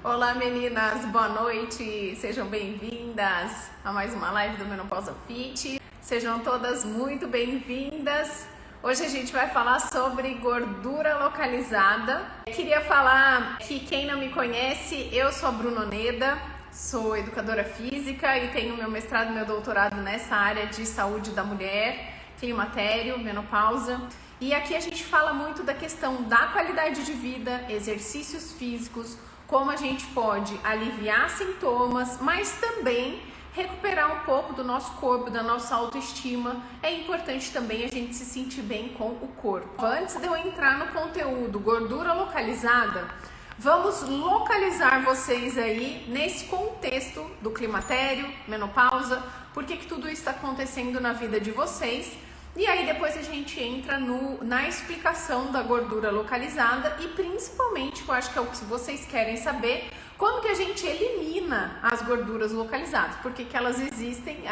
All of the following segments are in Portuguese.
Olá meninas, boa noite, sejam bem-vindas a mais uma live do Menopausa Fit. Sejam todas muito bem-vindas. Hoje a gente vai falar sobre gordura localizada. Queria falar que quem não me conhece, eu sou a Bruna Oneda, sou educadora física e tenho meu mestrado e meu doutorado nessa área de saúde da mulher, climatério, menopausa. E aqui a gente fala muito da questão da qualidade de vida, exercícios físicos, como a gente pode aliviar sintomas, mas também recuperar um pouco do nosso corpo, da nossa autoestima. É importante também a gente se sentir bem com o corpo. Antes de eu entrar no conteúdo gordura localizada, vamos localizar vocês aí nesse contexto do climatério, menopausa, por que tudo isso está acontecendo na vida de vocês. E aí depois a gente entra na explicação da gordura localizada e principalmente, eu acho que é o que vocês querem saber, como que a gente elimina as gorduras localizadas, porque que elas existem,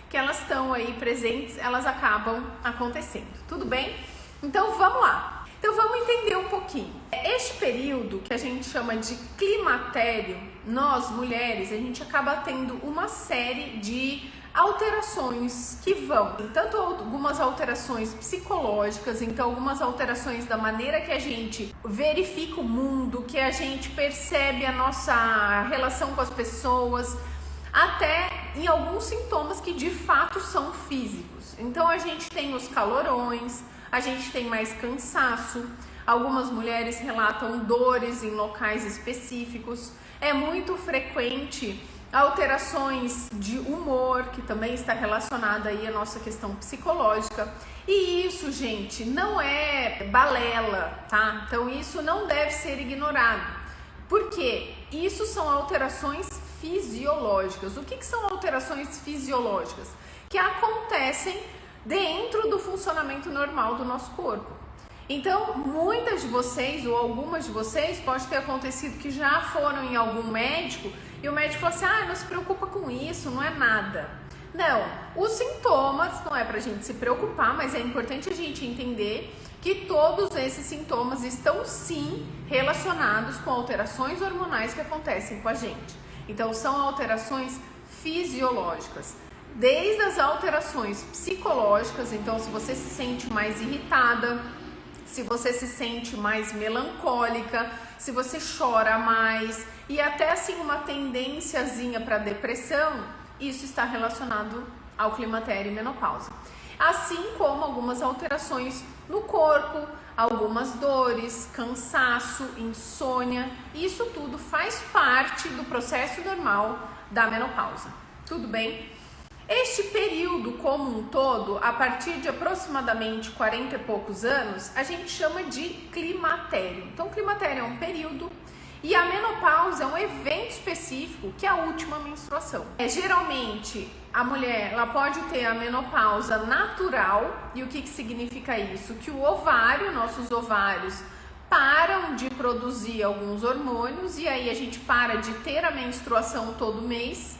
que elas estão aí presentes, elas acabam acontecendo, tudo bem? Então vamos lá. Então vamos entender um pouquinho. Este período que a gente chama de climatério, nós mulheres, a gente acaba tendo uma série de alterações que vão, tanto algumas alterações psicológicas, então algumas alterações da maneira que a gente verifica o mundo, que a gente percebe a nossa relação com as pessoas, até em alguns sintomas que de fato são físicos. Então a gente tem os calorões, a gente tem mais cansaço, algumas mulheres relatam dores em locais específicos, é muito frequente alterações de humor, que também está relacionada aí à nossa questão psicológica. E isso, gente, não é balela, tá? Então isso não deve ser ignorado. Por quê? Isso são alterações fisiológicas. O que são alterações fisiológicas? Que acontecem dentro do funcionamento normal do nosso corpo. Então, muitas de vocês ou algumas de vocês pode ter acontecido que já foram em algum médico e o médico falou assim, não se preocupa com isso, não é nada. Não, os sintomas não é pra gente se preocupar, mas é importante a gente entender que todos esses sintomas estão sim relacionados com alterações hormonais que acontecem com a gente. Então, são alterações fisiológicas. Desde as alterações psicológicas, então se você se sente mais irritada, se você se sente mais melancólica, se você chora mais e até assim uma tendênciazinha para depressão, isso está relacionado ao climatério e menopausa. Assim como algumas alterações no corpo, algumas dores, cansaço, insônia, isso tudo faz parte do processo normal da menopausa. Tudo bem? Este período como um todo, a partir de aproximadamente 40 e poucos anos, a gente chama de climatério. Então, climatério é um período e a menopausa é um evento específico que é a última menstruação. Geralmente, a mulher ela pode ter a menopausa natural. E o que significa isso? Que o ovário, nossos ovários, param de produzir alguns hormônios e aí a gente para de ter a menstruação todo mês.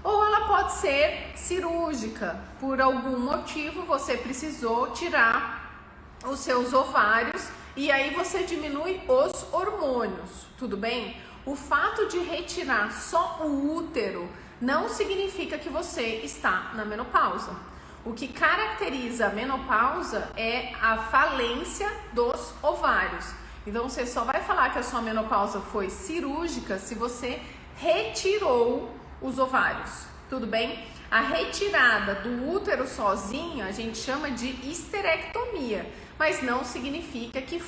Ou ela pode ser cirúrgica, por algum motivo você precisou tirar os seus ovários e aí você diminui os hormônios, tudo bem? O fato de retirar só o útero não significa que você está na menopausa. O que caracteriza a menopausa é a falência dos ovários. Então você só vai falar que a sua menopausa foi cirúrgica se você retirou os ovários, tudo bem? A retirada do útero sozinha a gente chama de histerectomia, mas não significa que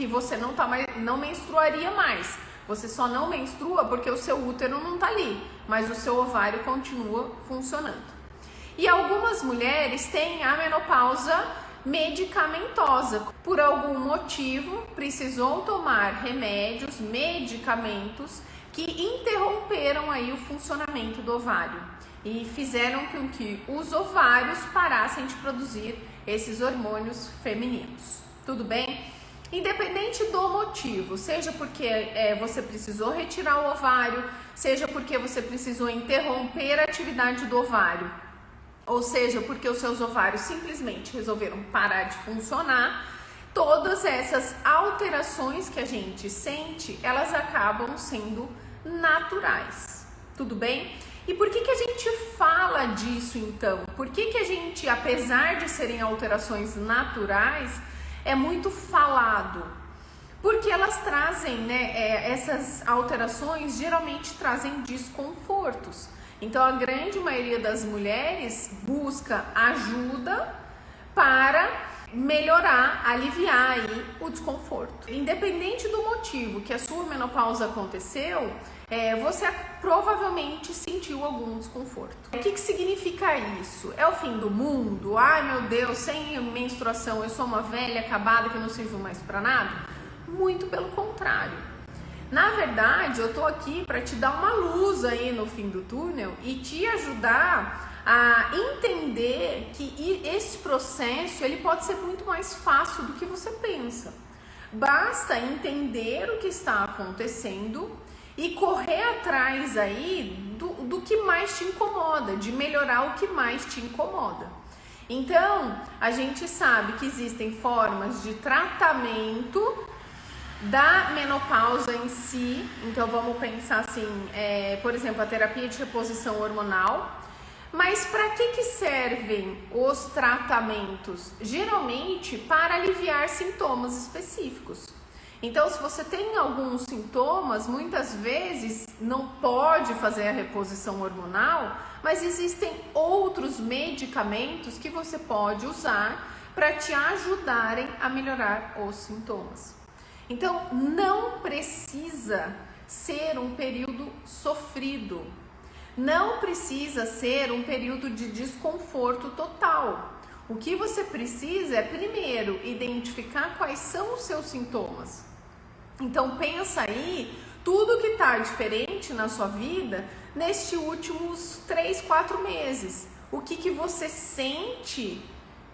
você não menstruaria mais. Você só não menstrua porque o seu útero não tá ali, mas o seu ovário continua funcionando. E algumas mulheres têm a menopausa medicamentosa. Por algum motivo, precisou tomar remédios, medicamentos que interromperam aí o funcionamento do ovário e fizeram com que os ovários parassem de produzir esses hormônios femininos. Tudo bem? Independente do motivo, seja porque você precisou retirar o ovário, seja porque você precisou interromper a atividade do ovário, ou seja, porque os seus ovários simplesmente resolveram parar de funcionar, todas essas alterações que a gente sente, elas acabam sendo naturais, tudo bem? E por que a gente fala disso então? Por que a gente, apesar de serem alterações naturais, é muito falado? Porque elas trazem, né, essas alterações geralmente trazem desconfortos. Então a grande maioria das mulheres busca ajuda para melhorar, aliviar aí o desconforto. Independente do motivo que a sua menopausa aconteceu, você provavelmente sentiu algum desconforto. O que significa isso? É o fim do mundo? Ai meu Deus, sem menstruação eu sou uma velha acabada que não sirvo mais para nada? Muito pelo contrário. Na verdade, eu tô aqui para te dar uma luz aí no fim do túnel e te ajudar a entender que esse processo ele pode ser muito mais fácil do que você pensa. Basta entender o que está acontecendo e correr atrás aí do que mais te incomoda, de melhorar o que mais te incomoda. Então, a gente sabe que existem formas de tratamento da menopausa em si. Então vamos pensar assim, por exemplo, a terapia de reposição hormonal. Mas para que servem os tratamentos? Geralmente para aliviar sintomas específicos. Então, se você tem alguns sintomas, muitas vezes não pode fazer a reposição hormonal, mas existem outros medicamentos que você pode usar para te ajudarem a melhorar os sintomas. Então, não precisa ser um período sofrido. Não precisa ser um período de desconforto total. O que você precisa é, primeiro, identificar quais são os seus sintomas. Então, pensa aí tudo que está diferente na sua vida nestes últimos 3, 4 meses. O que você sente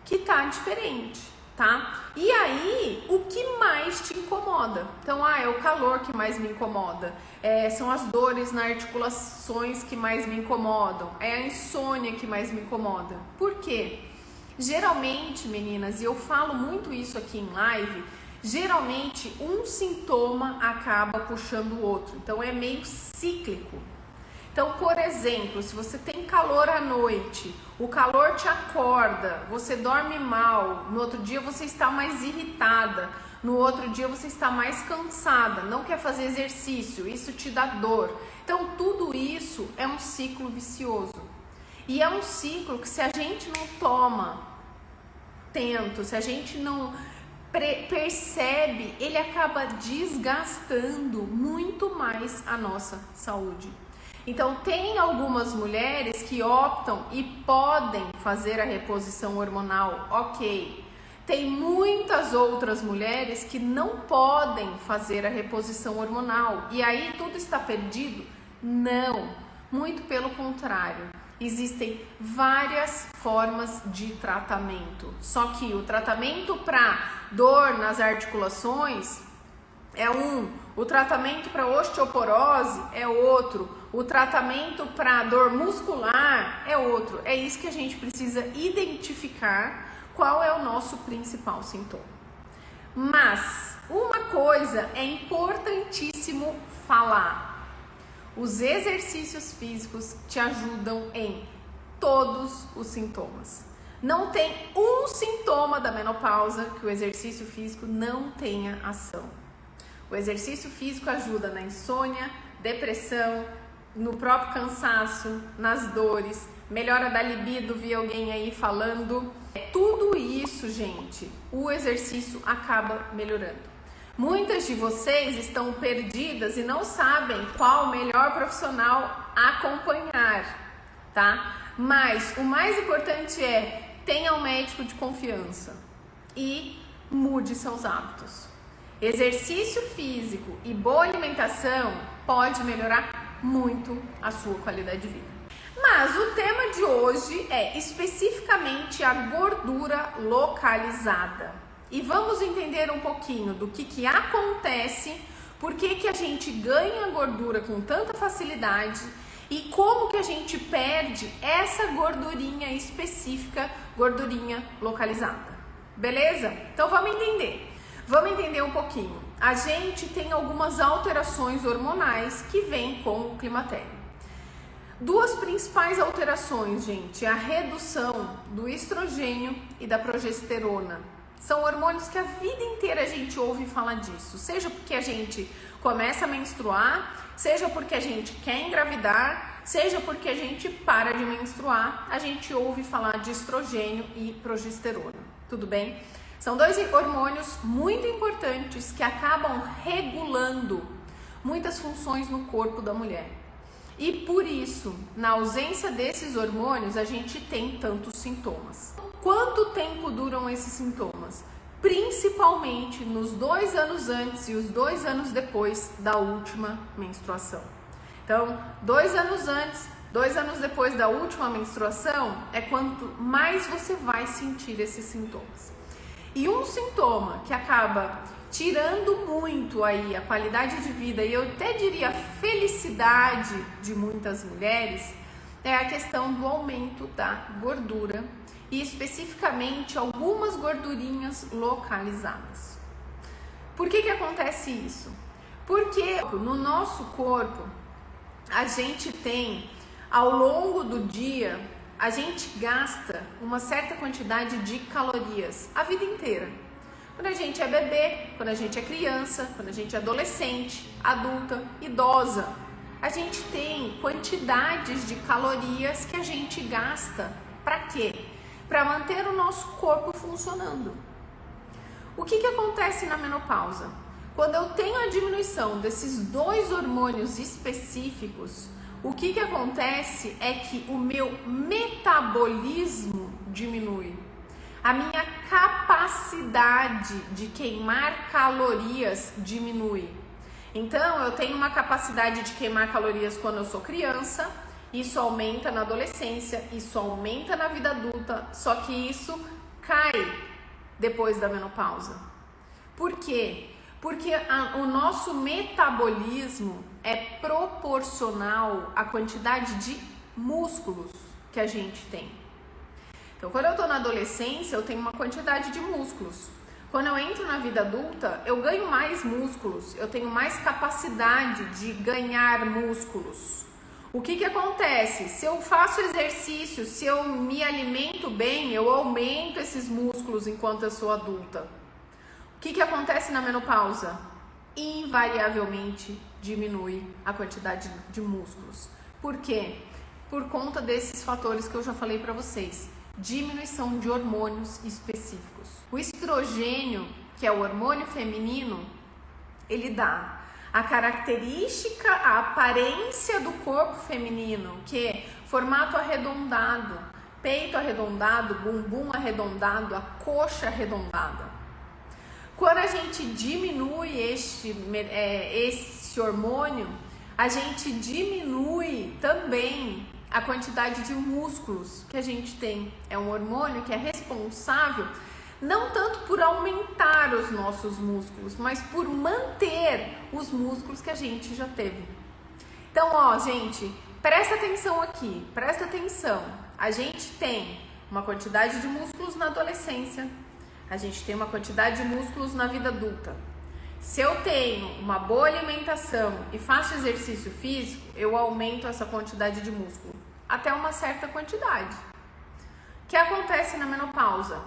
que está diferente, tá? E aí, o que mais te incomoda? Então, é o calor que mais me incomoda. São as dores nas articulações que mais me incomodam. É a insônia que mais me incomoda. Por quê? Geralmente, meninas, e eu falo muito isso aqui em live, geralmente um sintoma acaba puxando o outro. Então, é meio cíclico. Então, por exemplo, se você tem calor à noite, o calor te acorda, você dorme mal, no outro dia você está mais irritada, no outro dia você está mais cansada, não quer fazer exercício, isso te dá dor. Então, tudo isso é um ciclo vicioso. E é um ciclo que, se a gente não toma atento, se a gente não percebe, ele acaba desgastando muito mais a nossa saúde. Então, tem algumas mulheres que optam e podem fazer a reposição hormonal, ok. Tem muitas outras mulheres que não podem fazer a reposição hormonal. E aí tudo está perdido? Não, muito pelo contrário. Existem várias formas de tratamento. Só que o tratamento para dor nas articulações é um, o tratamento para osteoporose é outro, o tratamento para dor muscular é outro. É isso que a gente precisa identificar qual é o nosso principal sintoma. Mas uma coisa é importantíssimo falar: os exercícios físicos te ajudam em todos os sintomas. Não tem um sintoma da menopausa que o exercício físico não tenha ação. O exercício físico ajuda na insônia, depressão, no próprio cansaço, nas dores, melhora da libido, vi alguém aí falando. Tudo isso, gente, o exercício acaba melhorando. Muitas de vocês estão perdidas e não sabem qual o melhor profissional a acompanhar, tá? Mas o mais importante é: tenha um médico de confiança e mude seus hábitos. Exercício físico e boa alimentação pode melhorar muito a sua qualidade de vida. Mas o tema de hoje é especificamente a gordura localizada. E vamos entender um pouquinho do que acontece, por que a gente ganha gordura com tanta facilidade e como que a gente perde essa gordurinha específica, gordurinha localizada. Beleza? Então vamos entender. Vamos entender um pouquinho. A gente tem algumas alterações hormonais que vêm com o climatério. Duas principais alterações, gente, é a redução do estrogênio e da progesterona. São hormônios que a vida inteira a gente ouve falar disso, seja porque a gente começa a menstruar, seja porque a gente quer engravidar, seja porque a gente para de menstruar, a gente ouve falar de estrogênio e progesterona, tudo bem? São dois hormônios muito importantes que acabam regulando muitas funções no corpo da mulher. E por isso, na ausência desses hormônios, a gente tem tantos sintomas. Quanto tempo duram esses sintomas? Principalmente nos 2 anos antes e os 2 anos depois da última menstruação. Então, 2 anos antes, 2 anos depois da última menstruação é quanto mais você vai sentir esses sintomas. E um sintoma que acaba tirando muito aí a qualidade de vida e eu até diria a felicidade de muitas mulheres é a questão do aumento da gordura e especificamente algumas gordurinhas localizadas. Por que acontece isso? Porque no nosso corpo a gente tem, ao longo do dia, a gente gasta uma certa quantidade de calorias a vida inteira. Quando a gente é bebê, quando a gente é criança, quando a gente é adolescente, adulta, idosa, a gente tem quantidades de calorias que a gente gasta. Para quê? Para manter o nosso corpo funcionando. O que acontece na menopausa? Quando eu tenho a diminuição desses 2 hormônios específicos, o que acontece é que o meu metabolismo diminui. A minha capacidade de queimar calorias diminui. Então, eu tenho uma capacidade de queimar calorias quando eu sou criança, isso aumenta na adolescência, isso aumenta na vida adulta, só que isso cai depois da menopausa. Por quê? Porque o nosso metabolismo é proporcional à quantidade de músculos que a gente tem. Então, quando eu tô na adolescência, eu tenho uma quantidade de músculos. Quando eu entro na vida adulta, eu ganho mais músculos, eu tenho mais capacidade de ganhar músculos. O que acontece? Se eu faço exercício, se eu me alimento bem, eu aumento esses músculos enquanto eu sou adulta. O que acontece na menopausa? Invariavelmente diminui a quantidade de músculos. Por quê? Por conta desses fatores que eu já falei para vocês. Diminuição de hormônios específicos. O estrogênio, que é o hormônio feminino, ele dá a característica, a aparência do corpo feminino, que é formato arredondado, peito arredondado, bumbum arredondado, a coxa arredondada. Quando a gente diminui este hormônio, a gente diminui também a quantidade de músculos que a gente tem. É um hormônio que é responsável não tanto por aumentar os nossos músculos, mas por manter os músculos que a gente já teve. Então, ó, gente, presta atenção aqui, presta atenção. A gente tem uma quantidade de músculos na adolescência, a gente tem uma quantidade de músculos na vida adulta. Se eu tenho uma boa alimentação e faço exercício físico, eu aumento essa quantidade de músculo até uma certa quantidade. O que acontece na menopausa?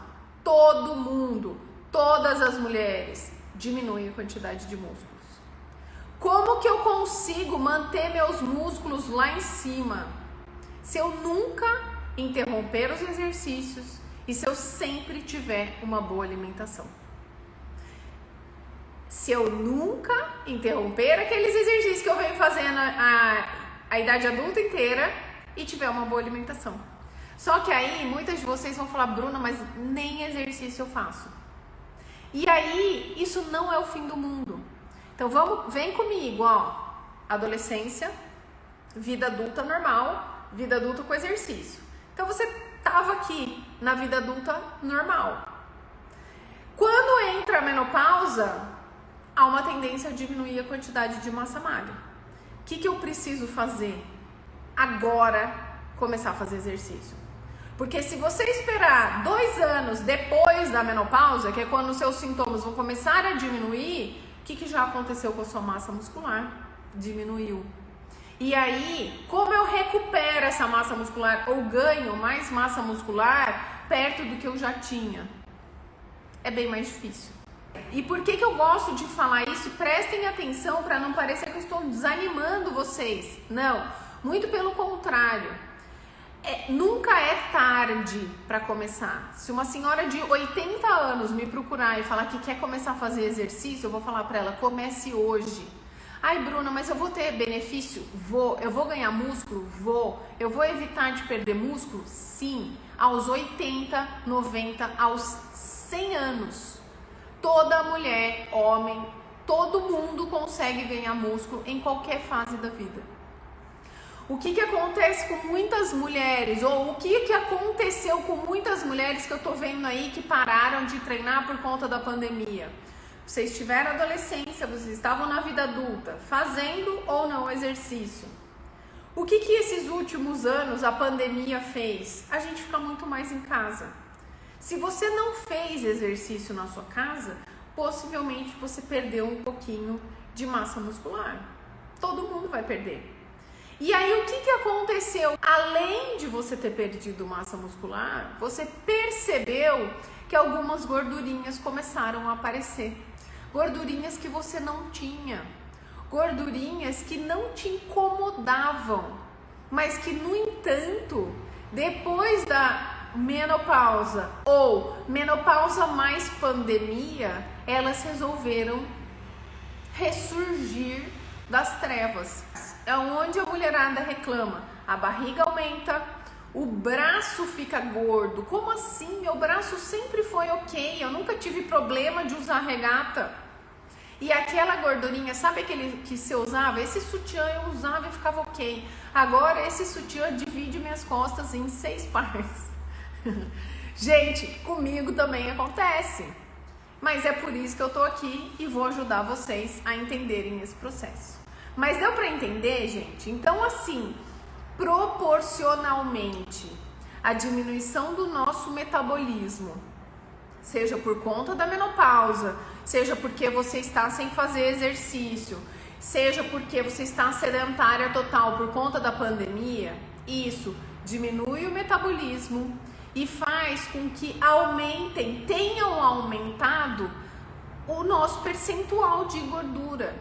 Todo mundo, todas as mulheres diminuem a quantidade de músculos. Como que eu consigo manter meus músculos lá em cima? Se eu nunca interromper os exercícios e se eu sempre tiver uma boa alimentação. Se eu nunca interromper aqueles exercícios que eu venho fazendo a idade adulta inteira e tiver uma boa alimentação. Só que aí muitas de vocês vão falar, Bruna, mas nem exercício eu faço. E aí isso não é o fim do mundo. Então vem comigo, ó. Adolescência, vida adulta normal, vida adulta com exercício. Então você tava aqui na vida adulta normal. Quando entra a menopausa, há uma tendência a diminuir a quantidade de massa magra. O que eu preciso fazer? Agora, começar a fazer exercício. Porque se você esperar 2 anos depois da menopausa, que é quando os seus sintomas vão começar a diminuir, o que já aconteceu com a sua massa muscular? Diminuiu. E aí, como eu recupero essa massa muscular ou ganho mais massa muscular perto do que eu já tinha? É bem mais difícil. E por que eu gosto de falar isso? Prestem atenção para não parecer que eu estou desanimando vocês. Não, muito pelo contrário. Nunca é tarde para começar. Se uma senhora de 80 anos me procurar e falar que quer começar a fazer exercício, eu vou falar para ela, comece hoje. Ai, Bruna, mas eu vou ter benefício? Vou. Eu vou ganhar músculo? Vou. Eu vou evitar de perder músculo? Sim. Aos 80, 90, aos 100 anos. Toda mulher, homem, todo mundo consegue ganhar músculo em qualquer fase da vida. O que acontece com muitas mulheres, ou o que aconteceu com muitas mulheres que eu tô vendo aí que pararam de treinar por conta da pandemia? Vocês tiveram adolescência, vocês estavam na vida adulta, fazendo ou não exercício. O que esses últimos anos a pandemia fez? A gente fica muito mais em casa. Se você não fez exercício na sua casa, possivelmente você perdeu um pouquinho de massa muscular. Todo mundo vai perder. E aí o que aconteceu? Além de você ter perdido massa muscular, você percebeu que algumas gordurinhas começaram a aparecer. Gordurinhas que você não tinha. Gordurinhas que não te incomodavam. Mas que, no entanto, depois da menopausa ou menopausa mais pandemia, elas resolveram ressurgir das trevas. É onde a mulherada reclama. A barriga aumenta, o braço fica gordo. Como assim? Meu braço sempre foi ok, eu nunca tive problema de usar regata. E aquela gordurinha, sabe aquele que você usava? Esse sutiã eu usava e ficava ok. Agora esse sutiã divide minhas costas em 6 pares. Gente, comigo também acontece. Mas é por isso que eu tô aqui e vou ajudar vocês a entenderem esse processo. Mas deu para entender, gente? Então, assim, proporcionalmente, a diminuição do nosso metabolismo, seja por conta da menopausa, seja porque você está sem fazer exercício, seja porque você está sedentária total por conta da pandemia, isso diminui o metabolismo e faz com que tenham aumentado o nosso percentual de gordura.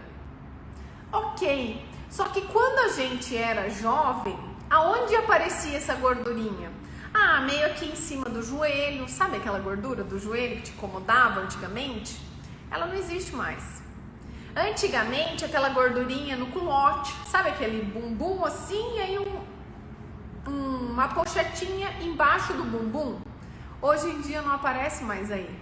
Ok, só que quando a gente era jovem, aonde aparecia essa gordurinha? Meio aqui em cima do joelho, sabe aquela gordura do joelho que te incomodava antigamente? Ela não existe mais. Antigamente, aquela gordurinha no culote, sabe aquele bumbum assim, e aí uma pochetinha embaixo do bumbum? Hoje em dia não aparece mais aí.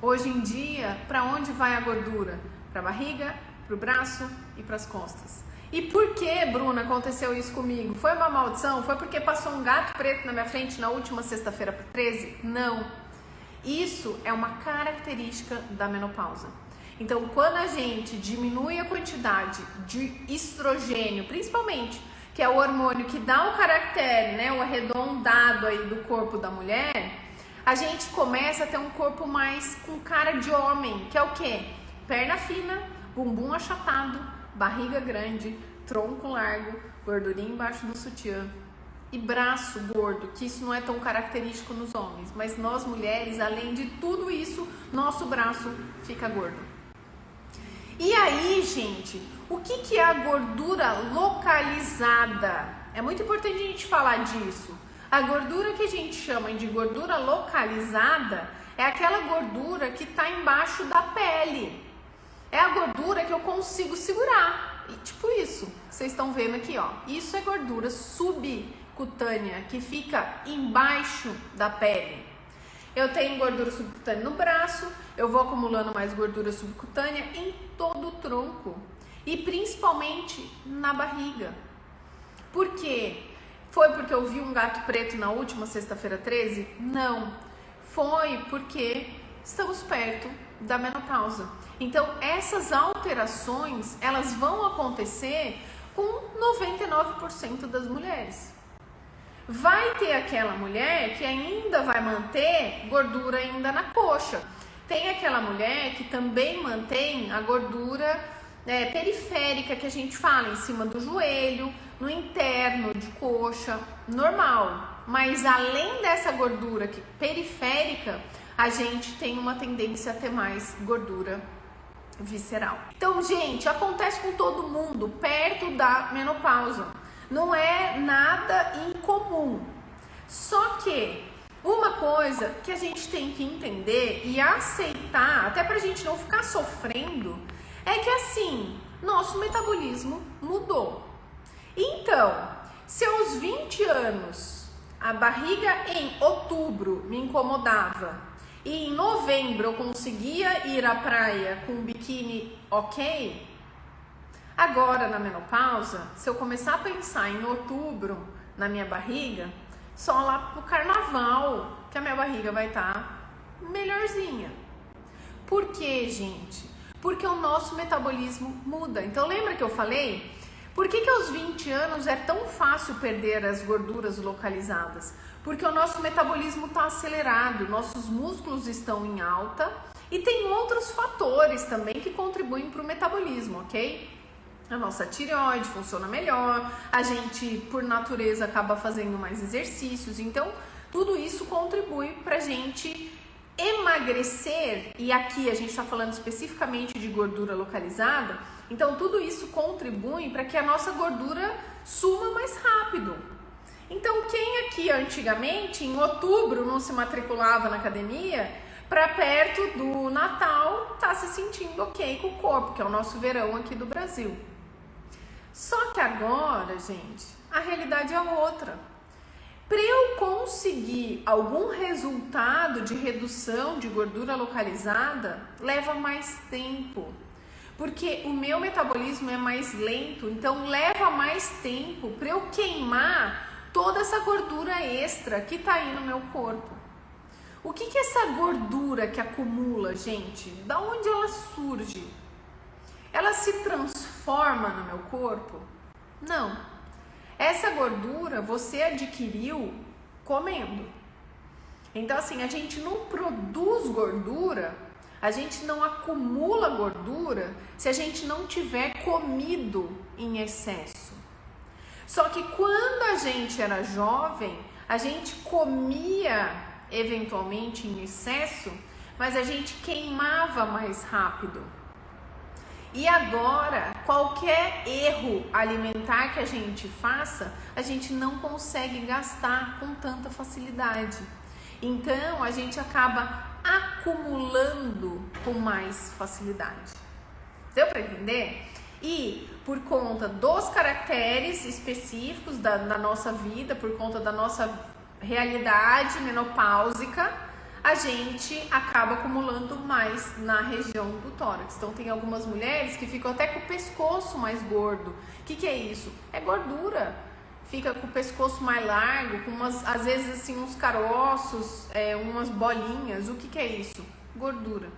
Hoje em dia, para onde vai a gordura? Para a barriga, para o braço e para as costas. E por que, Bruna, aconteceu isso comigo? Foi uma maldição? Foi porque passou um gato preto na minha frente na última sexta-feira 13? Não. Isso é uma característica da menopausa. Então, quando a gente diminui a quantidade de estrogênio, principalmente, que é o hormônio que dá o caractere, né, o arredondado aí do corpo da mulher, a gente começa a ter um corpo mais com cara de homem, que é o quê? Perna fina, bumbum achatado, barriga grande, tronco largo, gordurinha embaixo do sutiã e braço gordo, que isso não é tão característico nos homens, mas nós mulheres, além de tudo isso, nosso braço fica gordo. E aí, gente, o que é a gordura localizada? É muito importante a gente falar disso. A gordura que a gente chama de gordura localizada é aquela gordura que está embaixo da pele. É a gordura que eu consigo segurar. E tipo isso, vocês estão vendo aqui, ó. Isso é gordura subcutânea, que fica embaixo da pele. Eu tenho gordura subcutânea no braço, eu vou acumulando mais gordura subcutânea em todo o tronco. E principalmente na barriga. Por quê? Foi porque eu vi um gato preto na última sexta-feira 13? Não. Foi porque estamos perto da menopausa. Então, essas alterações, elas vão acontecer com 99% das mulheres. Vai ter aquela mulher que ainda vai manter gordura ainda na coxa. Tem aquela mulher que também mantém a gordura periférica, que a gente fala, em cima do joelho, no interno de coxa, normal. Mas além dessa gordura periférica, a gente tem uma tendência a ter mais gordura visceral. Então, gente, acontece com todo mundo perto da menopausa. Não é nada incomum. Só que uma coisa que a gente tem que entender e aceitar, até pra gente não ficar sofrendo, é que assim, nosso metabolismo mudou. Então, se aos 20 anos a barriga em outubro me incomodava e em novembro eu conseguia ir à praia com um biquíni ok, agora na menopausa, se eu começar a pensar em outubro na minha barriga, só lá pro carnaval que a minha barriga vai estar melhorzinha. Por quê, gente? Porque o nosso metabolismo muda. Então lembra que eu falei? Por que aos 20 anos é tão fácil perder as gorduras localizadas? Porque o nosso metabolismo está acelerado, nossos músculos estão em alta e tem outros fatores também que contribuem para o metabolismo, ok? A nossa tireoide funciona melhor, a gente, por natureza, acaba fazendo mais exercícios. Então, tudo isso contribui para a gente emagrecer. E aqui a gente está falando especificamente de gordura localizada. Então, tudo isso contribui para que a nossa gordura suma mais rápido. Então, quem aqui antigamente, em outubro, não se matriculava na academia, para perto do Natal, tá se sentindo ok com o corpo, que é o nosso verão aqui do Brasil. Só que agora, gente, a realidade é outra. Para eu conseguir algum resultado de redução de gordura localizada, leva mais tempo. Porque o meu metabolismo é mais lento, então leva mais tempo para eu queimar toda essa gordura extra que tá aí no meu corpo. O que é essa gordura que acumula, gente? Da onde ela surge? Ela se transforma no meu corpo? Não. Essa gordura você adquiriu comendo. Então, assim, a gente não produz gordura, a gente não acumula gordura se a gente não tiver comido em excesso. Só que quando a gente era jovem, a gente comia eventualmente em excesso, mas a gente queimava mais rápido. E agora, qualquer erro alimentar que a gente faça, a gente não consegue gastar com tanta facilidade. Então, a gente acaba acumulando com mais facilidade. Deu para entender? E por conta dos caracteres específicos da nossa vida, por conta da nossa realidade menopáusica, a gente acaba acumulando mais na região do tórax. Então tem algumas mulheres que ficam até com o pescoço mais gordo. O que é isso? É gordura. Fica com o pescoço mais largo, com umas, às vezes assim, uns caroços, umas bolinhas. O que é isso? Gordura.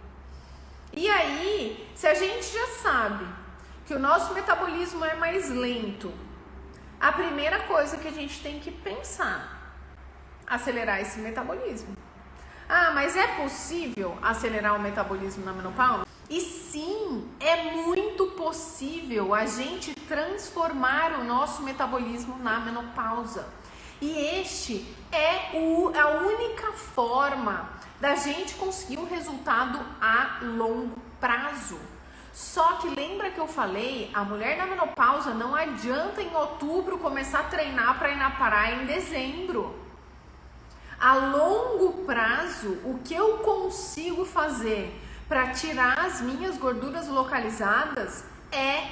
E aí, se a gente já sabe que o nosso metabolismo é mais lento, a primeira coisa que a gente tem que pensar, acelerar esse metabolismo. Ah, mas é possível acelerar o metabolismo na menopausa? E sim, é muito possível a gente transformar o nosso metabolismo na menopausa. E este é a única forma da gente conseguir um resultado a longo prazo. Só que lembra que eu falei, a mulher na menopausa não adianta em outubro começar a treinar para ir na praia em dezembro. A longo prazo, o que eu consigo fazer para tirar as minhas gorduras localizadas é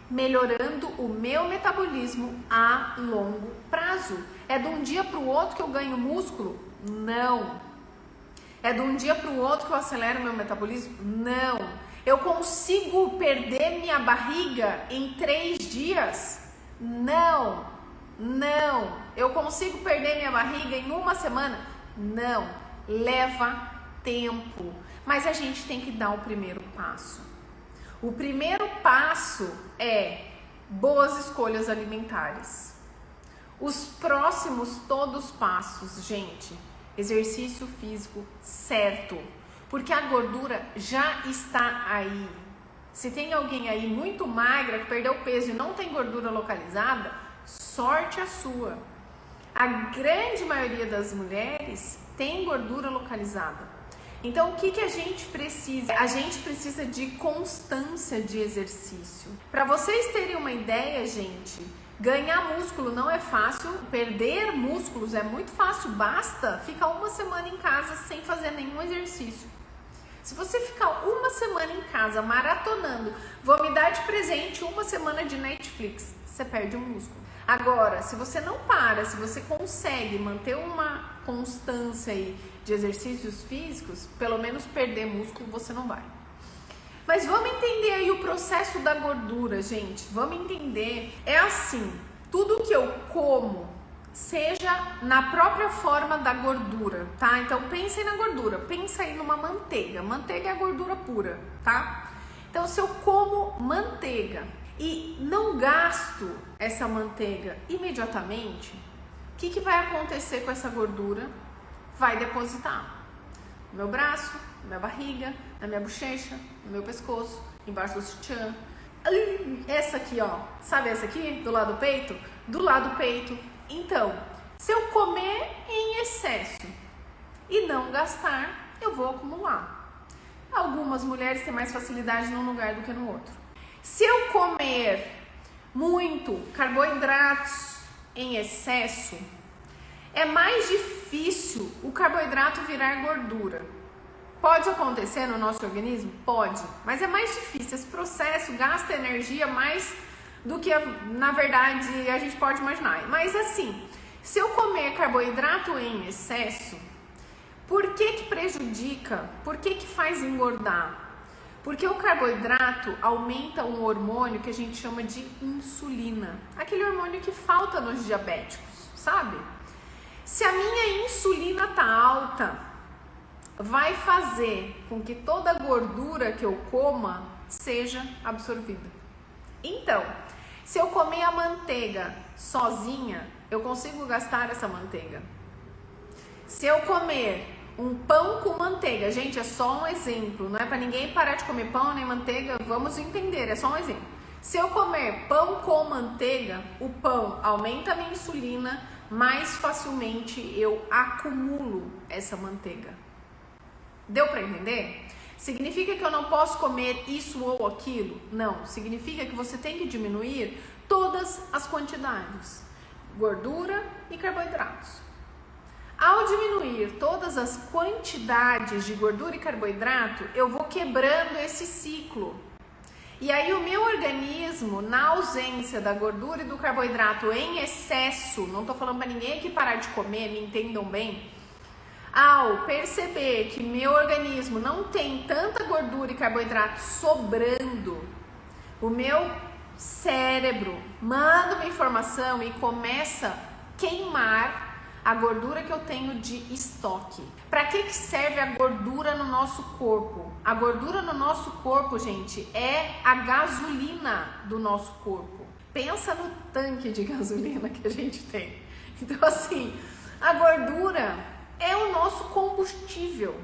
melhorando o meu metabolismo a longo prazo. É de um dia para o outro que eu ganho músculo? Não. É de um dia para o outro que eu acelero meu metabolismo? Não. Eu consigo perder minha barriga em 3 dias? Não. Não. Eu consigo perder minha barriga em 1 semana? Não. Leva tempo. Mas a gente tem que dar o primeiro passo. O primeiro passo é boas escolhas alimentares. Os próximos todos passos, gente, exercício físico certo, porque a gordura já está aí. Se tem alguém aí muito magra, que perdeu peso e não tem gordura localizada, sorte a sua. A grande maioria das mulheres tem gordura localizada. Então, o que a gente precisa? A gente precisa de constância de exercício. Para vocês terem uma ideia, gente, ganhar músculo não é fácil, perder músculos é muito fácil, basta ficar uma semana em casa sem fazer nenhum exercício. Se você ficar uma semana em casa maratonando, vou me dar de presente uma semana de Netflix, você perde um músculo. Agora, se você não para, se você consegue manter uma constância aí de exercícios físicos, pelo menos perder músculo você não vai. Mas vamos entender aí o processo da gordura, gente. Vamos entender. É assim, tudo que eu como, seja na própria forma da gordura, tá? Então pensem na gordura, pensa aí numa manteiga. Manteiga é a gordura pura, tá? Então se eu como manteiga e não gasto essa manteiga imediatamente, o que vai acontecer com essa gordura? Vai depositar no meu braço, na minha barriga, na minha bochecha, no meu pescoço, embaixo do sutiã. Essa aqui, ó, sabe essa aqui? Do lado do peito? Do lado do peito. Então, se eu comer em excesso e não gastar, eu vou acumular. Algumas mulheres têm mais facilidade num lugar do que no outro. Se eu comer muito carboidratos em excesso, é mais difícil o carboidrato virar gordura. Pode acontecer no nosso organismo? Pode, mas é mais difícil. Esse processo gasta energia mais do que, na verdade, a gente pode imaginar. Mas assim, se eu comer carboidrato em excesso, por que prejudica? Por que faz engordar? Porque o carboidrato aumenta um hormônio que a gente chama de insulina. Aquele hormônio que falta nos diabéticos, sabe? Se a minha insulina tá alta, vai fazer com que toda a gordura que eu coma seja absorvida. Então, se eu comer a manteiga sozinha, eu consigo gastar essa manteiga. Se eu comer um pão com manteiga, gente, é só um exemplo, não é para ninguém parar de comer pão nem manteiga, vamos entender, é só um exemplo. Se eu comer pão com manteiga, o pão aumenta a minha insulina, mais facilmente eu acumulo essa manteiga. Deu para entender? Significa que eu não posso comer isso ou aquilo? Não, significa que você tem que diminuir todas as quantidades, gordura e carboidratos. Ao diminuir todas as quantidades de gordura e carboidrato, eu vou quebrando esse ciclo. E aí o meu organismo, na ausência da gordura e do carboidrato em excesso, não estou falando para ninguém aqui parar de comer, me entendam bem, ao perceber que meu organismo não tem tanta gordura e carboidrato sobrando, o meu cérebro manda uma informação e começa a queimar a gordura que eu tenho de estoque. Para que serve a gordura no nosso corpo? A gordura no nosso corpo, gente, é a gasolina do nosso corpo. Pensa no tanque de gasolina que a gente tem. Então, assim, a gordura é o nosso combustível.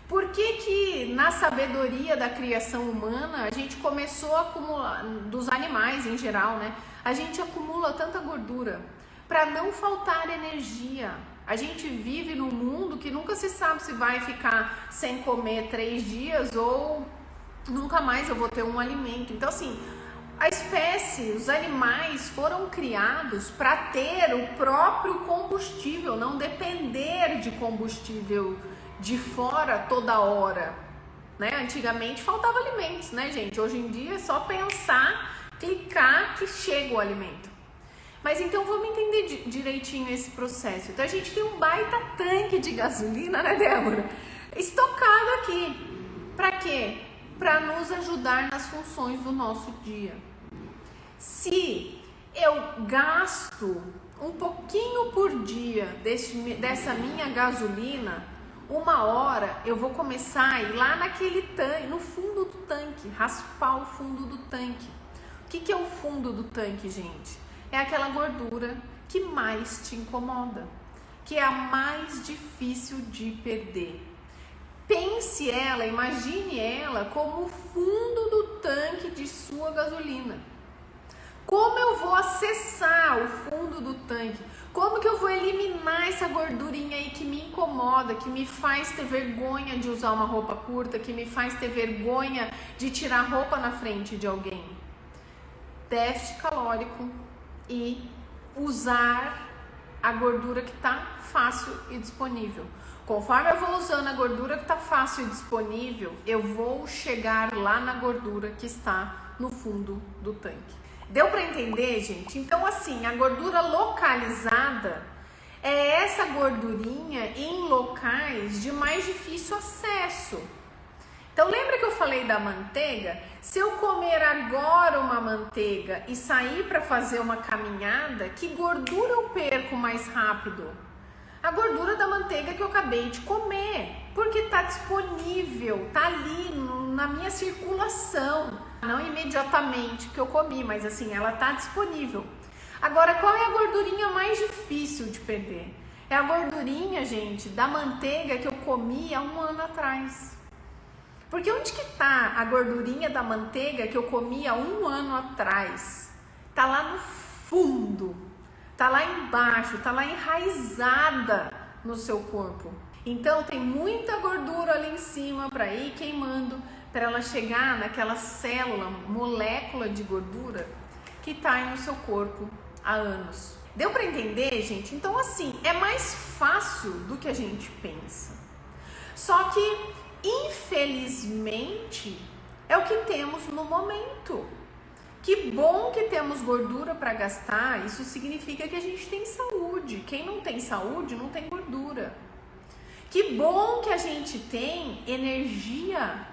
Por que na sabedoria da criação humana a gente começou a acumular, dos animais em geral, né? A gente acumula tanta gordura para não faltar energia. A gente vive num mundo que nunca se sabe se vai ficar sem comer 3 dias ou nunca mais eu vou ter um alimento. Então, assim, a espécie, os animais foram criados para ter o próprio combustível, não depender de combustível de fora toda hora, né? Antigamente faltava alimentos, né, gente? Hoje em dia é só pensar, clicar que chega o alimento. Mas então vamos entender direitinho esse processo. Então a gente tem um baita tanque de gasolina, né, Débora? Estocado aqui. Para quê? Para nos ajudar nas funções do nosso dia. Se eu gasto um pouquinho por dia dessa minha gasolina, uma hora eu vou começar a ir lá naquele tanque, no fundo do tanque, raspar o fundo do tanque. O que é o fundo do tanque, gente? É aquela gordura que mais te incomoda, que é a mais difícil de perder. Pense ela, imagine ela como o fundo do tanque de sua gasolina. Como eu vou acessar o fundo do tanque? Como que eu vou eliminar essa gordurinha aí que me incomoda, que me faz ter vergonha de usar uma roupa curta, que me faz ter vergonha de tirar roupa na frente de alguém? Déficit calórico e usar a gordura que está fácil e disponível. Conforme eu vou usando a gordura que está fácil e disponível, eu vou chegar lá na gordura que está no fundo do tanque. Deu para entender, gente? Então, assim, a gordura localizada é essa gordurinha em locais de mais difícil acesso. Então, lembra que eu falei da manteiga? Se eu comer agora uma manteiga e sair para fazer uma caminhada, que gordura eu perco mais rápido? A gordura da manteiga que eu acabei de comer, porque está disponível, está ali na minha circulação. Não imediatamente que eu comi, mas assim, ela está disponível. Agora, qual é a gordurinha mais difícil de perder? É a gordurinha, gente, da manteiga que eu comi há um ano atrás. Porque onde que tá a gordurinha da manteiga que eu comi há um ano atrás? Tá lá no fundo, tá lá embaixo, tá lá enraizada no seu corpo. Então tem muita gordura ali em cima para ir queimando, para ela chegar naquela célula, molécula de gordura que tá aí no seu corpo há anos. Deu para entender, gente? Então assim, é mais fácil do que a gente pensa. Só que, infelizmente, é o que temos no momento. Que bom que temos gordura para gastar, isso significa que a gente tem saúde. Quem não tem saúde não tem gordura. Que bom que a gente tem energia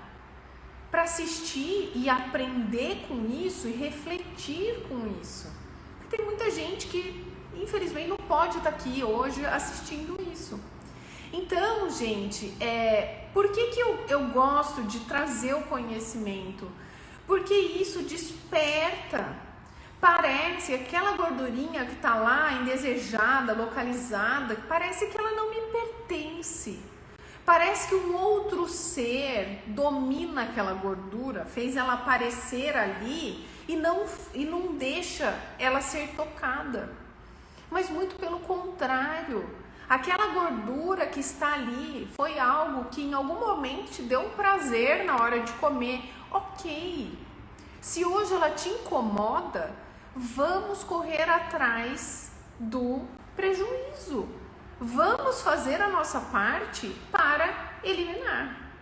para assistir e aprender com isso e refletir com isso. Porque tem muita gente que, infelizmente, não pode estar aqui hoje assistindo isso. Então, gente, por que eu gosto de trazer o conhecimento? Porque isso desperta. Parece aquela gordurinha que está lá, indesejada, localizada, parece que ela não me pertence. Parece que um outro ser domina aquela gordura, fez ela aparecer ali e não deixa ela ser tocada. Mas muito pelo contrário. Aquela gordura que está ali foi algo que em algum momento te deu um prazer na hora de comer. Ok. Se hoje ela te incomoda, vamos correr atrás do prejuízo. Vamos fazer a nossa parte para eliminar.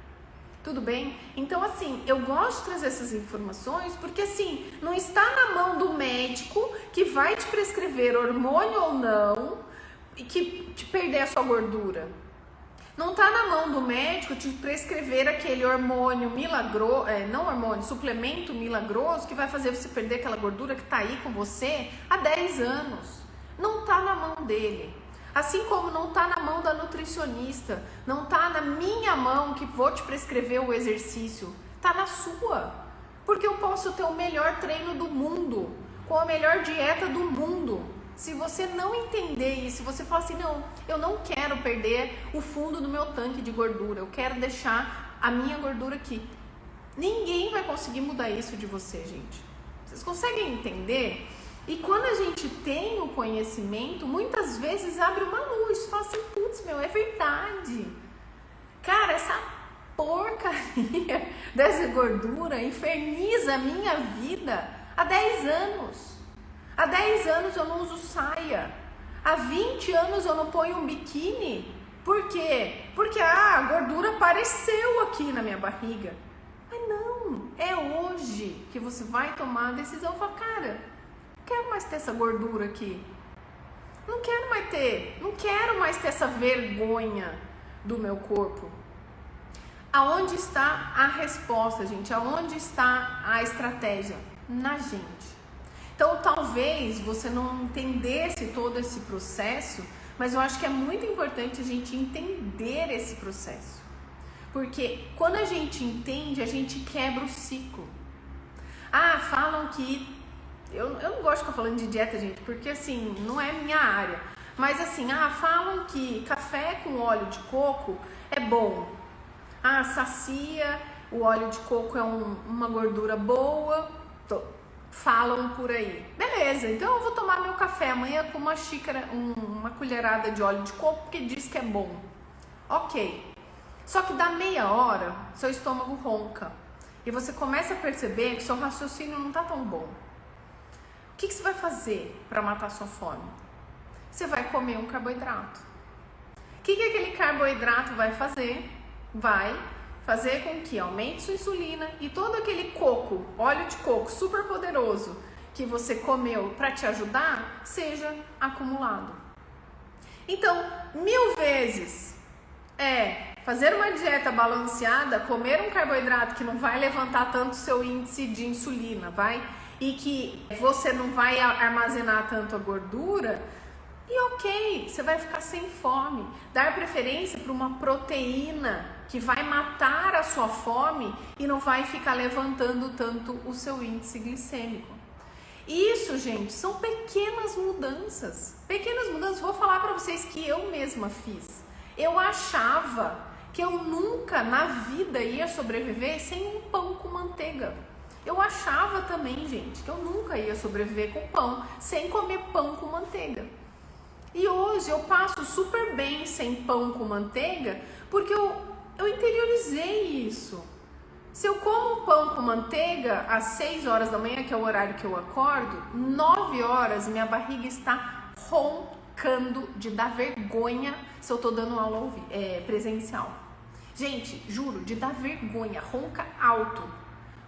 Tudo bem? Então, assim, eu gosto de trazer essas informações porque, assim, não está na mão do médico que vai te prescrever hormônio ou não e que te perder a sua gordura. Não está na mão do médico te prescrever aquele hormônio milagroso, suplemento milagroso que vai fazer você perder aquela gordura que está aí com você há 10 anos. Não está na mão dele. Assim como não está na mão da nutricionista, não está na minha mão que vou te prescrever o exercício, está na sua. Porque eu posso ter o melhor treino do mundo, com a melhor dieta do mundo. Se você não entender isso, se você falar assim, não, eu não quero perder o fundo do meu tanque de gordura, eu quero deixar a minha gordura aqui. Ninguém vai conseguir mudar isso de você, gente. Vocês conseguem entender? E quando a gente tem o conhecimento, muitas vezes abre uma luz, fala assim, putz, é verdade. Cara, essa porcaria dessa gordura inferniza a minha vida há 10 anos. Há 10 anos eu não uso saia. Há 20 anos eu não ponho um biquíni. Por quê? Porque a gordura apareceu aqui na minha barriga. Mas não, é hoje que você vai tomar a decisão e falar, cara, não quero mais ter essa gordura aqui. Não quero mais ter essa vergonha do meu corpo. Aonde está a resposta, gente? Aonde está a estratégia? Na gente. Então, talvez você não entendesse todo esse processo, mas eu acho que é muito importante a gente entender esse processo. Porque quando a gente entende, a gente quebra o ciclo. Ah, falam que Eu não gosto de ficar falando de dieta, gente, porque assim, não é minha área. Mas assim, falam que café com óleo de coco é bom. Sacia, o óleo de coco é uma gordura boa. Falam por aí. Beleza, então eu vou tomar meu café amanhã com uma xícara, uma colherada de óleo de coco, porque diz que é bom. Ok. Só que dá meia hora, seu estômago ronca. E você começa a perceber que seu raciocínio não tá tão bom. O que você vai fazer para matar sua fome? Você vai comer um carboidrato. O que aquele carboidrato vai fazer? Vai fazer com que aumente sua insulina e todo aquele coco, óleo de coco super poderoso que você comeu para te ajudar, seja acumulado. Então, 1000 vezes fazer uma dieta balanceada, comer um carboidrato que não vai levantar tanto seu índice de insulina, e que você não vai armazenar tanto a gordura, e ok, você vai ficar sem fome. Dar preferência para uma proteína que vai matar a sua fome e não vai ficar levantando tanto o seu índice glicêmico. Isso, gente, são pequenas mudanças. Pequenas mudanças, vou falar para vocês que eu mesma fiz. Eu achava que eu nunca na vida ia sobreviver sem um pão com manteiga. Eu achava também, gente, que eu nunca ia sobreviver com pão, sem comer pão com manteiga. E hoje eu passo super bem sem pão com manteiga, porque eu interiorizei isso. Se eu como um pão com manteiga às 6 horas da manhã, que é o horário que eu acordo, 9 horas minha barriga está roncando de dar vergonha se eu tô dando aula presencial. Gente, juro, de dar vergonha, ronca alto.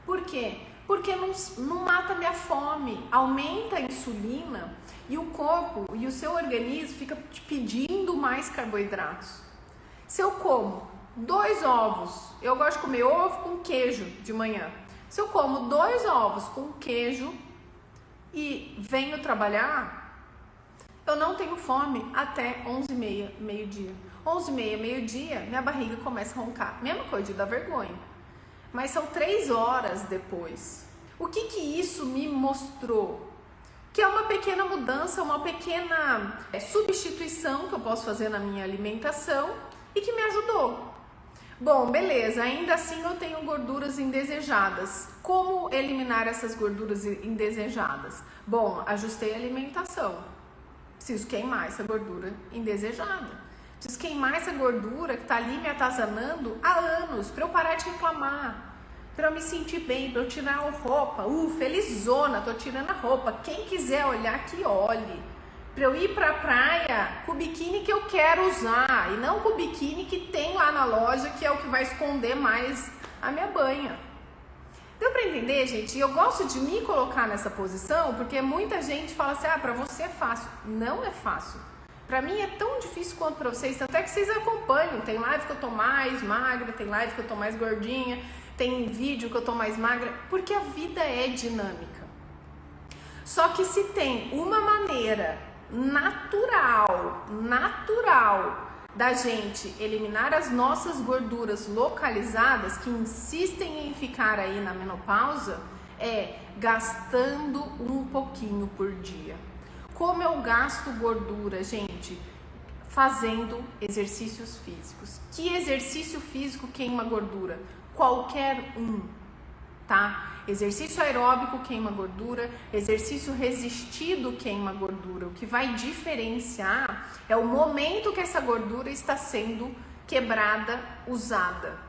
Por quê? Porque não mata minha fome, aumenta a insulina e o corpo e o seu organismo fica te pedindo mais carboidratos. Se eu como 2 ovos, eu gosto de comer ovo com queijo de manhã. Se eu como 2 ovos com queijo e venho trabalhar, eu não tenho fome até 11h30, meio-dia. 11h30, meio-dia, minha barriga começa a roncar. Mesma coisa de dar vergonha. Mas são 3 horas depois. O que isso me mostrou? Que é uma pequena mudança, uma pequena substituição que eu posso fazer na minha alimentação e que me ajudou. Bom, beleza, ainda assim eu tenho gorduras indesejadas. Como eliminar essas gorduras indesejadas? Bom, ajustei a alimentação. Preciso queimar essa gordura indesejada. Preciso queimar essa gordura que está ali me atazanando há anos, para eu parar de reclamar, para eu me sentir bem, para eu tirar a roupa. Felizona, tô tirando a roupa. Quem quiser olhar, que olhe. Para eu ir para a praia com o biquíni que eu quero usar e não com o biquíni que tem lá na loja, que é o que vai esconder mais a minha banha. Deu para entender, gente? Eu gosto de me colocar nessa posição porque muita gente fala assim, para você é fácil. Não é fácil. Pra mim é tão difícil quanto pra vocês, até que vocês acompanham. Tem live que eu tô mais magra, tem live que eu tô mais gordinha, tem vídeo que eu tô mais magra, porque a vida é dinâmica. Só que se tem uma maneira natural da gente eliminar as nossas gorduras localizadas que insistem em ficar aí na menopausa, é gastando um pouquinho por dia. Como eu gasto gordura, gente? Fazendo exercícios físicos. Que exercício físico queima gordura? Qualquer um, tá? Exercício aeróbico queima gordura, exercício resistido queima gordura. O que vai diferenciar é o momento que essa gordura está sendo quebrada, usada.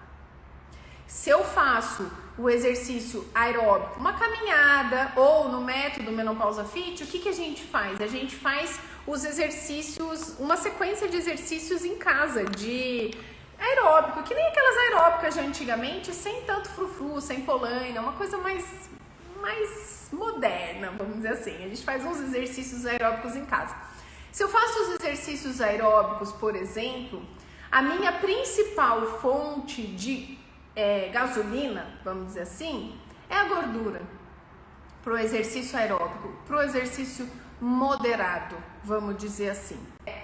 Se eu faço o exercício aeróbico, uma caminhada, ou no método Menopausa Fit, o que a gente faz? A gente faz os exercícios, uma sequência de exercícios em casa, de aeróbico, que nem aquelas aeróbicas de antigamente, sem tanto frufru, sem polaina, uma coisa mais moderna, vamos dizer assim. A gente faz uns exercícios aeróbicos em casa. Se eu faço os exercícios aeróbicos, por exemplo, a minha principal fonte de gasolina, vamos dizer assim, é a gordura. Para o exercício aeróbico, para o exercício moderado, vamos dizer assim.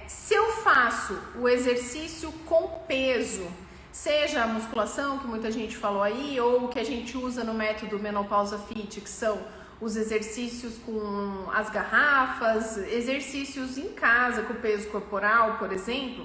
Se eu faço o exercício com peso, seja a musculação, que muita gente falou aí, ou o que a gente usa no método Menopausa Fit, que são os exercícios com as garrafas, exercícios em casa com o peso corporal, por exemplo,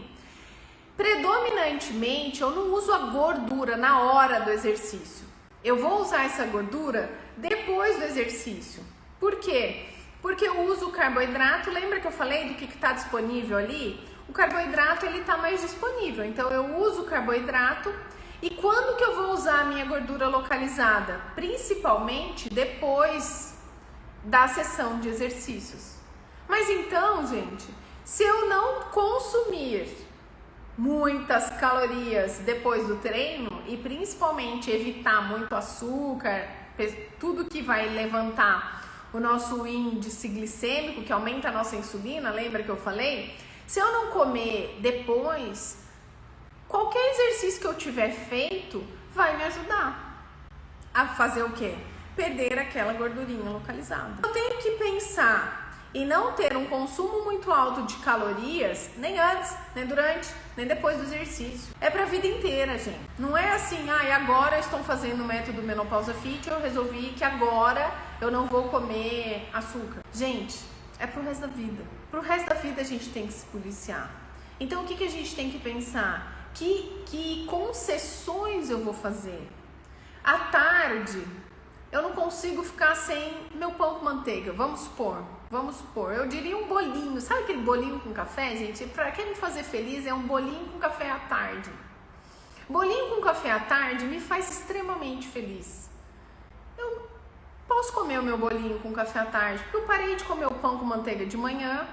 predominantemente eu não uso a gordura na hora do exercício. Eu vou usar essa gordura depois do exercício. Por quê? Porque eu uso o carboidrato. Lembra que eu falei do que está disponível ali? O carboidrato ele está mais disponível, então eu uso o carboidrato. E quando que eu vou usar a minha gordura localizada? Principalmente depois da sessão de exercícios. Mas então, gente, se eu não consumir muitas calorias depois do treino e principalmente evitar muito açúcar, tudo que vai levantar o nosso índice glicêmico, que aumenta a nossa insulina, lembra que eu falei? Se eu não comer depois, qualquer exercício que eu tiver feito vai me ajudar a fazer o quê? Perder aquela gordurinha localizada. Eu tenho que pensar e não ter um consumo muito alto de calorias, nem antes, nem durante, nem depois do exercício. É pra vida inteira, gente. Não é assim, agora estou fazendo o método Menopausa Fit, eu resolvi que agora eu não vou comer açúcar. Gente, é pro resto da vida. Pro resto da vida a gente tem que se policiar. Então o que a gente tem que pensar? Que concessões eu vou fazer? À tarde, eu não consigo ficar sem meu pão com manteiga, vamos supor, eu diria um bolinho, sabe aquele bolinho com café, gente? Pra quem me fazer feliz é um bolinho com café à tarde. Bolinho com café à tarde me faz extremamente feliz. Eu posso comer o meu bolinho com café à tarde, porque eu parei de comer o pão com manteiga de manhã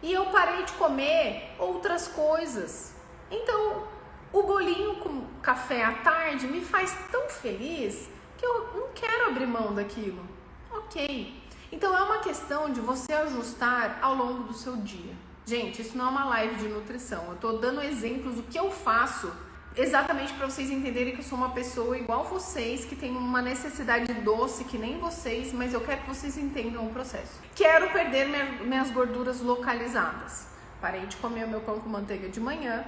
e eu parei de comer outras coisas. Então, o bolinho com café à tarde me faz tão feliz que eu não quero abrir mão daquilo. Ok. Então é uma questão de você ajustar ao longo do seu dia. Gente, isso não é uma live de nutrição. Eu tô dando exemplos do que eu faço exatamente para vocês entenderem que eu sou uma pessoa igual vocês, que tem uma necessidade doce que nem vocês, mas eu quero que vocês entendam o processo. Quero perder minhas gorduras localizadas. Parei de comer o meu pão com manteiga de manhã.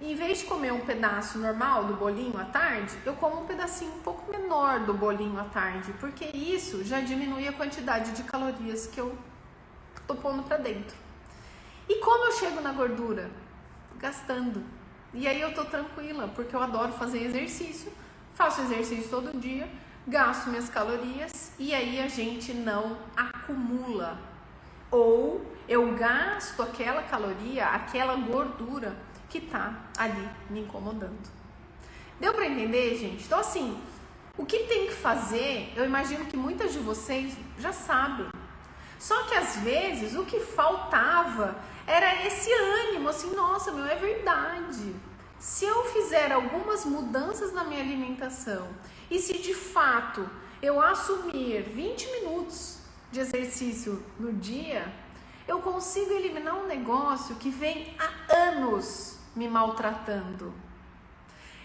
E em vez de comer um pedaço normal do bolinho à tarde, eu como um pedacinho um pouco menor do bolinho à tarde, porque isso já diminui a quantidade de calorias que eu tô pondo pra dentro. E como eu chego na gordura? Gastando. E aí eu tô tranquila, porque eu adoro fazer exercício, faço exercício todo dia, gasto minhas calorias e aí a gente não acumula. Ou eu gasto aquela caloria, aquela gordura que tá ali me incomodando. Deu pra entender, gente? Então assim, o que tem que fazer, eu imagino que muitas de vocês já sabem. Só que às vezes o que faltava era esse ânimo, assim, nossa, é verdade. Se eu fizer algumas mudanças na minha alimentação e se de fato eu assumir 20 minutos de exercício no dia, eu consigo eliminar um negócio que vem há anos me maltratando.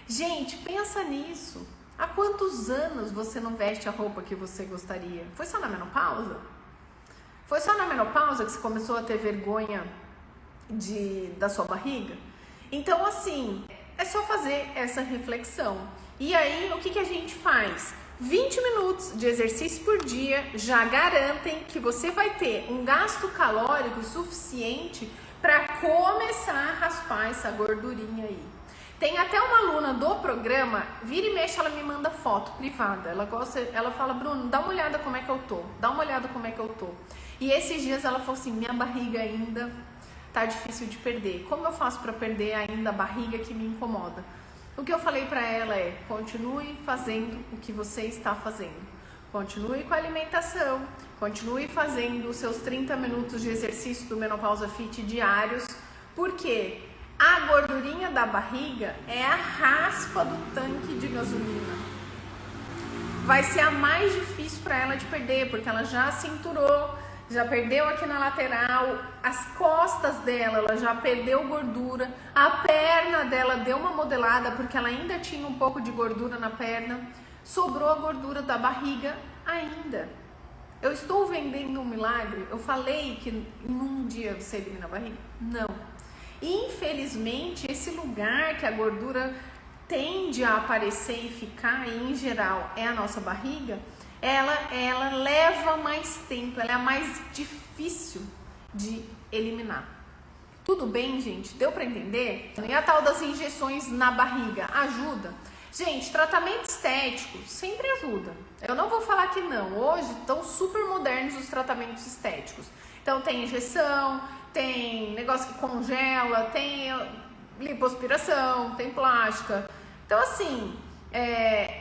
Gente, pensa nisso. Há quantos anos você não veste a roupa que você gostaria? Foi só na menopausa? Foi só na menopausa que você começou a ter vergonha da sua barriga? Então, assim, é só fazer essa reflexão. E aí, o que a gente faz? 20 minutos de exercício por dia já garantem que você vai ter um gasto calórico suficiente para começar a raspar essa gordurinha aí. Tem até uma aluna do programa, vira e mexe, ela me manda foto privada. Ela fala, Bruno, dá uma olhada como é que eu tô. E esses dias ela falou assim, minha barriga ainda tá difícil de perder. Como eu faço para perder ainda a barriga que me incomoda? O que eu falei para ela é, continue fazendo o que você está fazendo. Continue com a alimentação, continue fazendo os seus 30 minutos de exercício do Menopausa Fit diários, porque a gordurinha da barriga é a raspa do tanque de gasolina. Vai ser a mais difícil para ela de perder, porque ela já cinturou, já perdeu aqui na lateral, as costas dela, ela já perdeu gordura, a perna dela deu uma modelada, porque ela ainda tinha um pouco de gordura na perna. Sobrou a gordura da barriga ainda. Eu estou vendendo um milagre? Eu falei que em um dia você elimina a barriga? Não. Infelizmente, esse lugar que a gordura tende a aparecer e ficar, e em geral é a nossa barriga, ela leva mais tempo, ela é mais difícil de eliminar. Tudo bem, gente? Deu para entender? E a tal das injeções na barriga ajuda? Gente, tratamento estético sempre ajuda. Eu não vou falar que não. Hoje estão super modernos os tratamentos estéticos. Então tem injeção, tem negócio que congela, tem lipoaspiração, tem plástica. Então assim,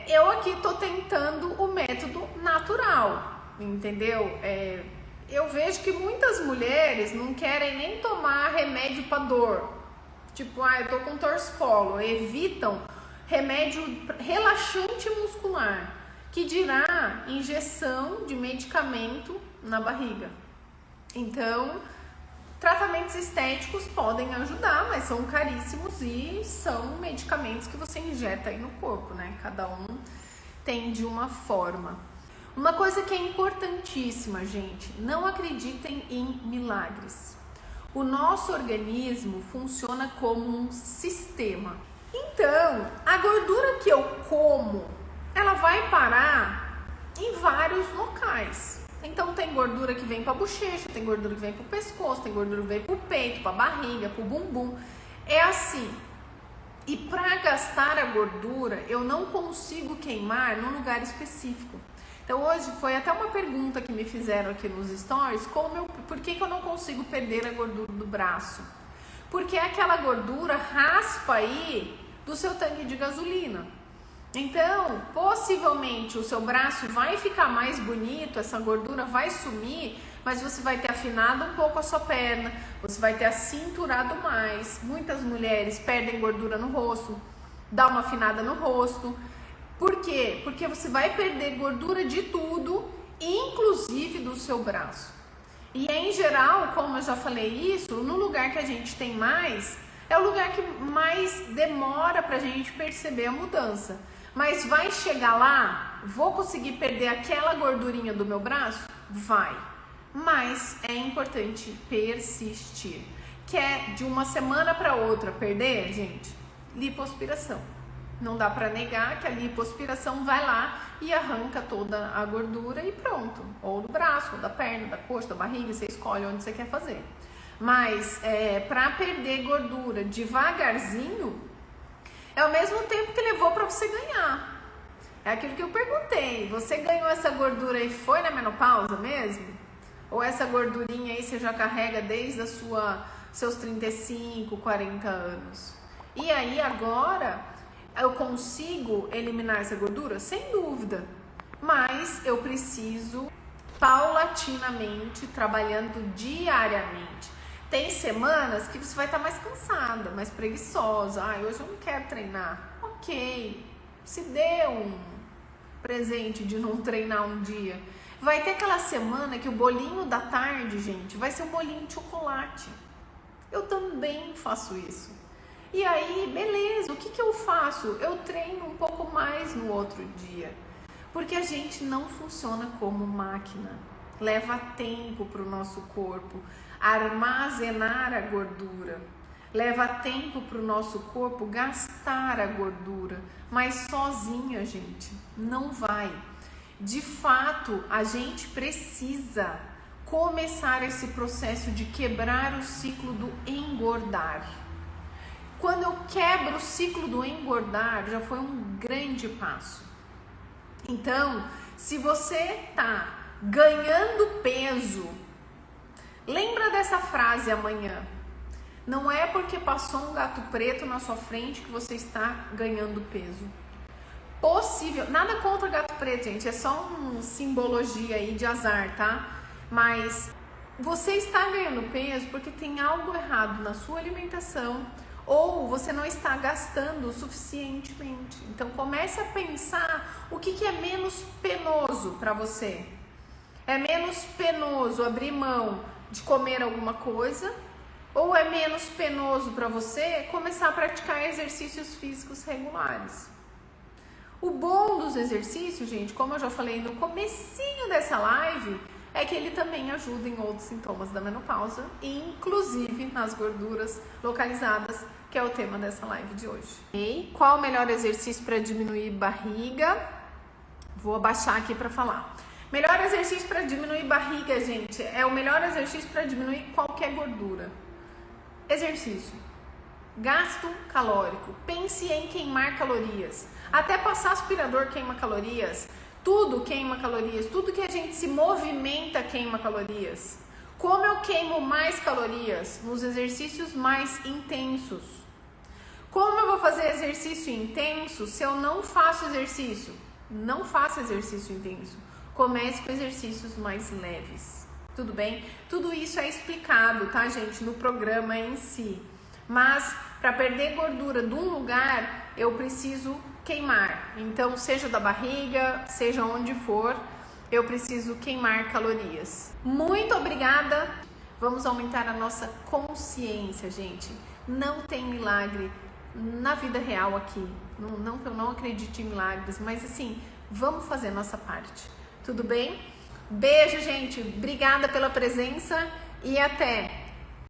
eu aqui tô tentando o método natural, entendeu? Eu vejo que muitas mulheres não querem nem tomar remédio para dor. Tipo, eu tô com torcicolo, evitam remédio relaxante muscular, que dirá injeção de medicamento na barriga. Então, tratamentos estéticos podem ajudar, mas são caríssimos e são medicamentos que você injeta aí no corpo, né? Cada um tem de uma forma. Uma coisa que é importantíssima, gente, não acreditem em milagres. O nosso organismo funciona como um sistema. Então, a gordura que eu como, ela vai parar em vários locais. Então, tem gordura que vem para a bochecha, tem gordura que vem para o pescoço, tem gordura que vem para o peito, para a barriga, para o bumbum. É assim. E para gastar a gordura, eu não consigo queimar num lugar específico. Então, hoje foi até uma pergunta que me fizeram aqui nos stories, por que eu não consigo perder a gordura do braço? Porque aquela gordura raspa aí do seu tanque de gasolina. Então, possivelmente o seu braço vai ficar mais bonito, essa gordura vai sumir, mas você vai ter afinado um pouco a sua perna, você vai ter acinturado mais. Muitas mulheres perdem gordura no rosto, dá uma afinada no rosto. Por quê? Porque você vai perder gordura de tudo, inclusive do seu braço. E em geral, como eu já falei isso, no lugar que a gente tem mais, é o lugar que mais demora pra gente perceber a mudança. Mas vai chegar lá, vou conseguir perder aquela gordurinha do meu braço? Vai. Mas é importante persistir. Quer de uma semana para outra perder, gente? Lipoaspiração. Não dá para negar que a lipoaspiração vai lá e arranca toda a gordura e pronto. Ou do braço, ou da perna, da coxa, da barriga, você escolhe onde você quer fazer. Mas para perder gordura devagarzinho, é o mesmo tempo que levou para você ganhar. É aquilo que eu perguntei. Você ganhou essa gordura e foi na menopausa mesmo? Ou essa gordurinha aí você já carrega desde seus 35, 40 anos? E aí agora eu consigo eliminar essa gordura? Sem dúvida. Mas eu preciso paulatinamente, trabalhando diariamente. Tem semanas que você vai estar mais cansada, mais preguiçosa. Hoje eu não quero treinar. Ok, se dê um presente de não treinar um dia. Vai ter aquela semana que o bolinho da tarde, gente, vai ser um bolinho de chocolate. Eu também faço isso. E aí, beleza, o que eu faço? Eu treino um pouco mais no outro dia. Porque a gente não funciona como máquina. Leva tempo para o nosso corpo armazenar a gordura. Leva tempo para o nosso corpo gastar a gordura. Mas sozinha, gente, não vai. De fato, a gente precisa começar esse processo de quebrar o ciclo do engordar. Quando eu quebro o ciclo do engordar, já foi um grande passo. Então, se você tá ganhando peso, lembra dessa frase amanhã. Não é porque passou um gato preto na sua frente que você está ganhando peso. Possível, nada contra gato preto, gente, é só uma simbologia aí de azar, tá? Mas você está ganhando peso porque tem algo errado na sua alimentação ou você não está gastando suficientemente. Então comece a pensar o que é menos penoso para você. É menos penoso abrir mão de comer alguma coisa ou é menos penoso para você começar a praticar exercícios físicos regulares? O bom dos exercícios, gente, como eu já falei no comecinho dessa live, é que ele também ajuda em outros sintomas da menopausa, inclusive nas gorduras localizadas, que é o tema dessa live de hoje. E qual o melhor exercício para diminuir barriga? vou abaixar aqui para falar. Melhor exercício para diminuir barriga, gente, é o melhor exercício para diminuir qualquer gordura. Exercício. Gasto calórico. Pense em queimar calorias. Até passar aspirador queima calorias. Tudo queima calorias. Tudo que a gente se movimenta queima calorias. Como eu queimo mais calorias? Nos exercícios mais intensos. Como eu vou fazer exercício intenso se eu não faço exercício? Não faça exercício intenso. Comece com exercícios mais leves. Tudo bem? Tudo isso é explicado, tá, gente, no programa em si. Mas para perder gordura de um lugar, eu preciso queimar. Então, seja da barriga, seja onde for, eu preciso queimar calorias. Muito obrigada. Vamos aumentar a nossa consciência, gente. Não tem milagre na vida real aqui. Não que eu não acredite em milagres, mas assim, vamos fazer a nossa parte. Tudo bem? Beijo, gente. Obrigada pela presença e até!